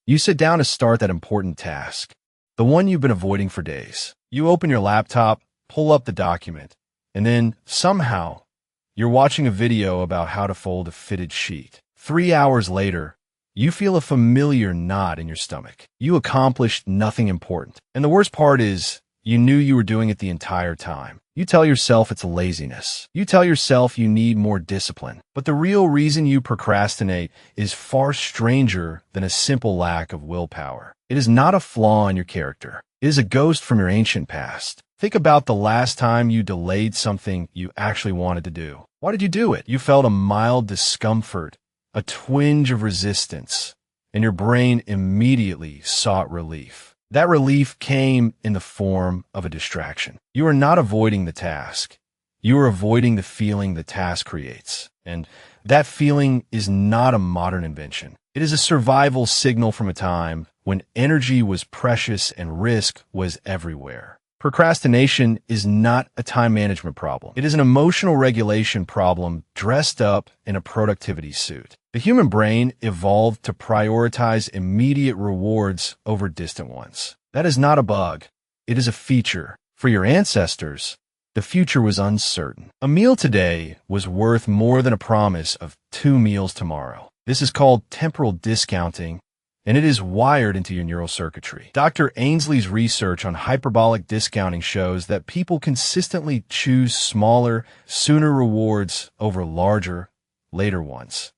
You sit down to start that important task, the one you've been avoiding for days. You open your laptop, pull up the document, and then somehow you're watching a video about how to fold a fitted sheet. 3 hours later, you feel a familiar knot in your stomach. You accomplished nothing important. And the worst part is, you knew you were doing it the entire time. You tell yourself it's laziness. You tell yourself you need more discipline. But the real reason you procrastinate is far stranger than a simple lack of willpower. It is not a flaw in your character. It is a ghost from your ancient past. Think about the last time you delayed something you actually wanted to do. Why did you do it? You felt a mild discomfort, a twinge of resistance, and your brain immediately sought relief. That relief came in the form of a distraction. You are not avoiding the task. You are avoiding the feeling the task creates. And that feeling is not a modern invention. It is a survival signal from a time when energy was precious and risk was everywhere. Procrastination is not a time management problem. It is an emotional regulation problem dressed up in a productivity suit. The human brain evolved to prioritize immediate rewards over distant ones. That is not a bug. It is a feature. For your ancestors, the future was uncertain. A meal today was worth more than a promise of 2 meals tomorrow. This is called temporal discounting, and it is wired into your neural circuitry. Dr. Ainsley's research on hyperbolic discounting shows that people consistently choose smaller, sooner rewards over larger, later ones,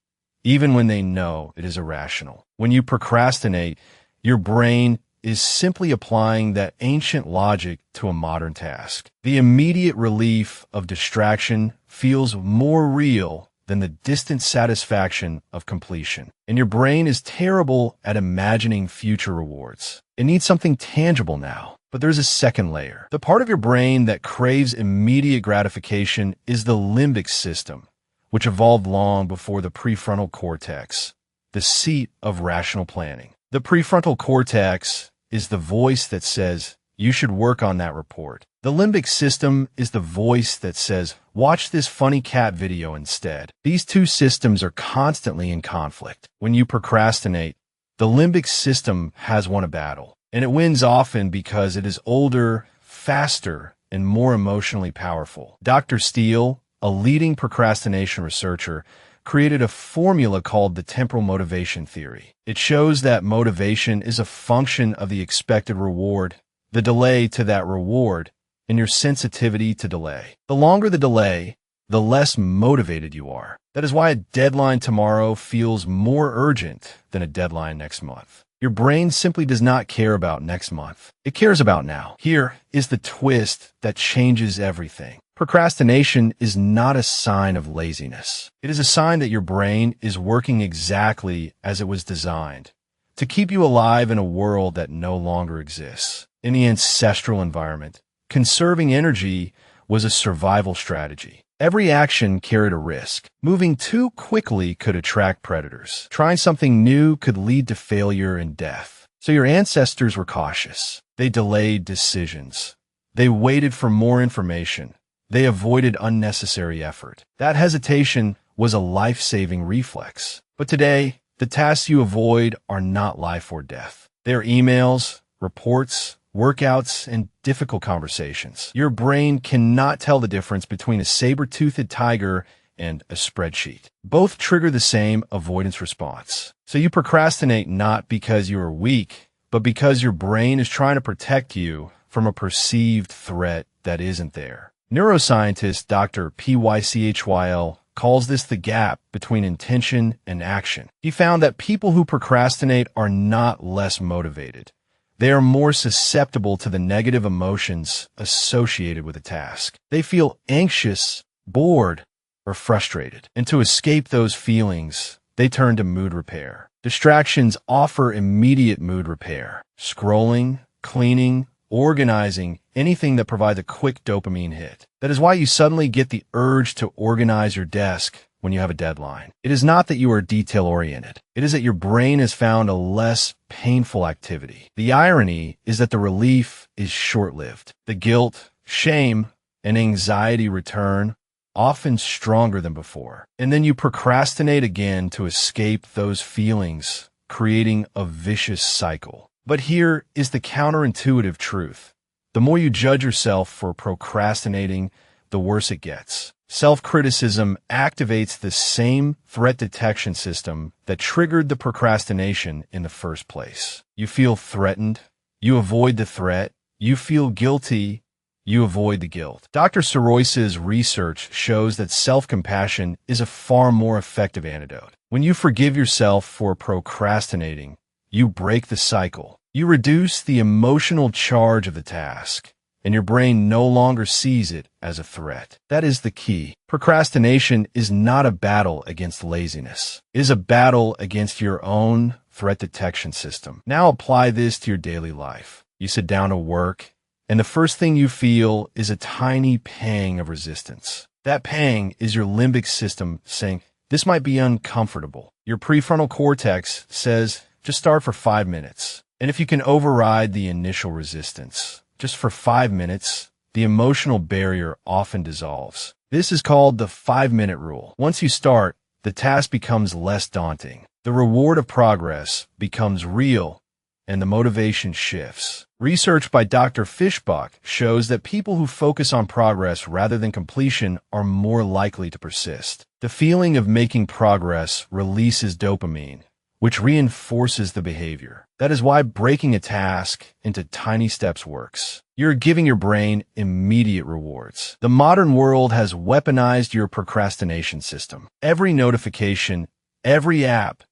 even when they know it is irrational. When you procrastinate, your brain is simply applying that ancient logic to a modern task. The immediate relief of distraction feels more real than the distant satisfaction of completion. And your brain is terrible at imagining future rewards. It needs something tangible now. But there's a second layer. The part of your brain that craves immediate gratification is the limbic system, which evolved long before the prefrontal cortex, the seat of rational planning. The prefrontal cortex is the voice that says, you should work on that report. The limbic system is the voice that says, watch this funny cat video instead. These two systems are constantly in conflict. When you procrastinate, the limbic system has won a battle, and it wins often because it is older, faster, and more emotionally powerful. Dr. Steele, a leading procrastination researcher, created a formula called the temporal motivation theory. It shows that motivation is a function of the expected reward, the delay to that reward, and your sensitivity to delay. The longer the delay, the less motivated you are. That is why a deadline tomorrow feels more urgent than a deadline next month. Your brain simply does not care about next month. It cares about now. Here is the twist that changes everything. Procrastination is not a sign of laziness. It is a sign that your brain is working exactly as it was designed, to keep you alive in a world that no longer exists. In the ancestral environment, conserving energy was a survival strategy. Every action carried a risk. Moving too quickly could attract predators. Trying something new could lead to failure and death. So your ancestors were cautious. They delayed decisions. They waited for more information. They avoided unnecessary effort. That hesitation was a life-saving reflex. But today, the tasks you avoid are not life or death. They are emails, reports, workouts, and difficult conversations. Your brain cannot tell the difference between a saber-toothed tiger and a spreadsheet. Both trigger the same avoidance response. So you procrastinate not because you are weak, but because your brain is trying to protect you from a perceived threat that isn't there. Neuroscientist Dr. Pychyl calls this the gap between intention and action. He found that people who procrastinate are not less motivated. They are more susceptible to the negative emotions associated with a task. They feel anxious, bored, or frustrated. And to escape those feelings, they turn to mood repair. Distractions offer immediate mood repair. Scrolling, cleaning, organizing, anything that provides a quick dopamine hit. That is why you suddenly get the urge to organize your desk when you have a deadline. It is not that you are detail-oriented. It is that your brain has found a less painful activity. The irony is that the relief is short-lived. The guilt, shame, and anxiety return, often stronger than before. And then you procrastinate again to escape those feelings creating a vicious cycle. But here is the counterintuitive truth. The more you judge yourself for procrastinating, the worse it gets. Self-criticism activates the same threat detection system that triggered the procrastination in the first place. You feel threatened, you avoid the threat, you feel guilty, you avoid the guilt. Dr. Sorois's research shows that self-compassion is a far more effective antidote. When you forgive yourself for procrastinating, you break the cycle. You reduce the emotional charge of the task, and your brain no longer sees it as a threat. That is the key. Procrastination is not a battle against laziness. It is a battle against your own threat detection system. Now apply this to your daily life. You sit down to work, and the first thing you feel is a tiny pang of resistance. That pang is your limbic system saying, this might be uncomfortable. Your prefrontal cortex says, just start for 5 minutes. And if you can override the initial resistance, just for 5 minutes, the emotional barrier often dissolves. This is called the 5-minute rule. Once you start, the task becomes less daunting. The reward of progress becomes real, and the motivation shifts. Research by Dr. Fishbach shows that people who focus on progress rather than completion are more likely to persist. The feeling of making progress releases dopamine, which reinforces the behavior. That is why breaking a task into tiny steps works. You're giving your brain immediate rewards. The modern world has weaponized your procrastination system. Every notification, every app,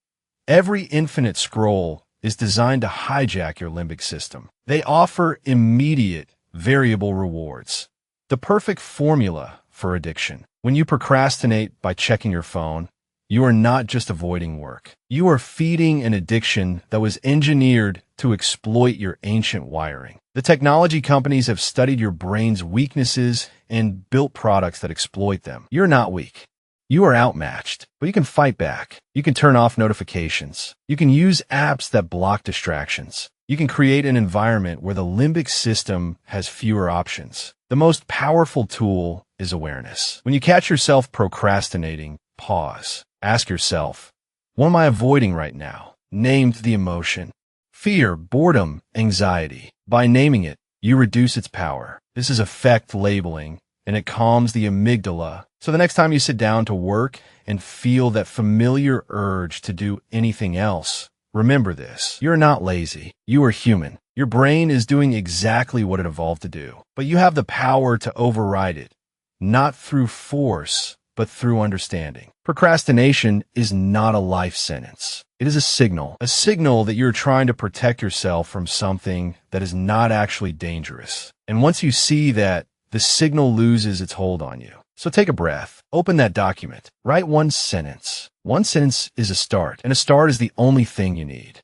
every infinite scroll is designed to hijack your limbic system. They offer immediate, variable rewards. The perfect formula for addiction. When you procrastinate by checking your phone, you are not just avoiding work. You are feeding an addiction that was engineered to exploit your ancient wiring. The technology companies have studied your brain's weaknesses and built products that exploit them. You're not weak. You are outmatched, but you can fight back. You can turn off notifications. You can use apps that block distractions. You can create an environment where the limbic system has fewer options. The most powerful tool is awareness. When you catch yourself procrastinating, pause. Ask yourself, what am I avoiding right now? Name the emotion. Fear, boredom, anxiety. By naming it, you reduce its power. This is affect labeling, and it calms the amygdala. So the next time you sit down to work and feel that familiar urge to do anything else, remember this. You're not lazy. You are human. Your brain is doing exactly what it evolved to do, but you have the power to override it, not through force, but through understanding. Procrastination is not a life sentence. It is a signal that you're trying to protect yourself from something that is not actually dangerous. And once you see that, the signal loses its hold on you. So take a breath, open that document, write one sentence. One sentence is a start, and a start is the only thing you need.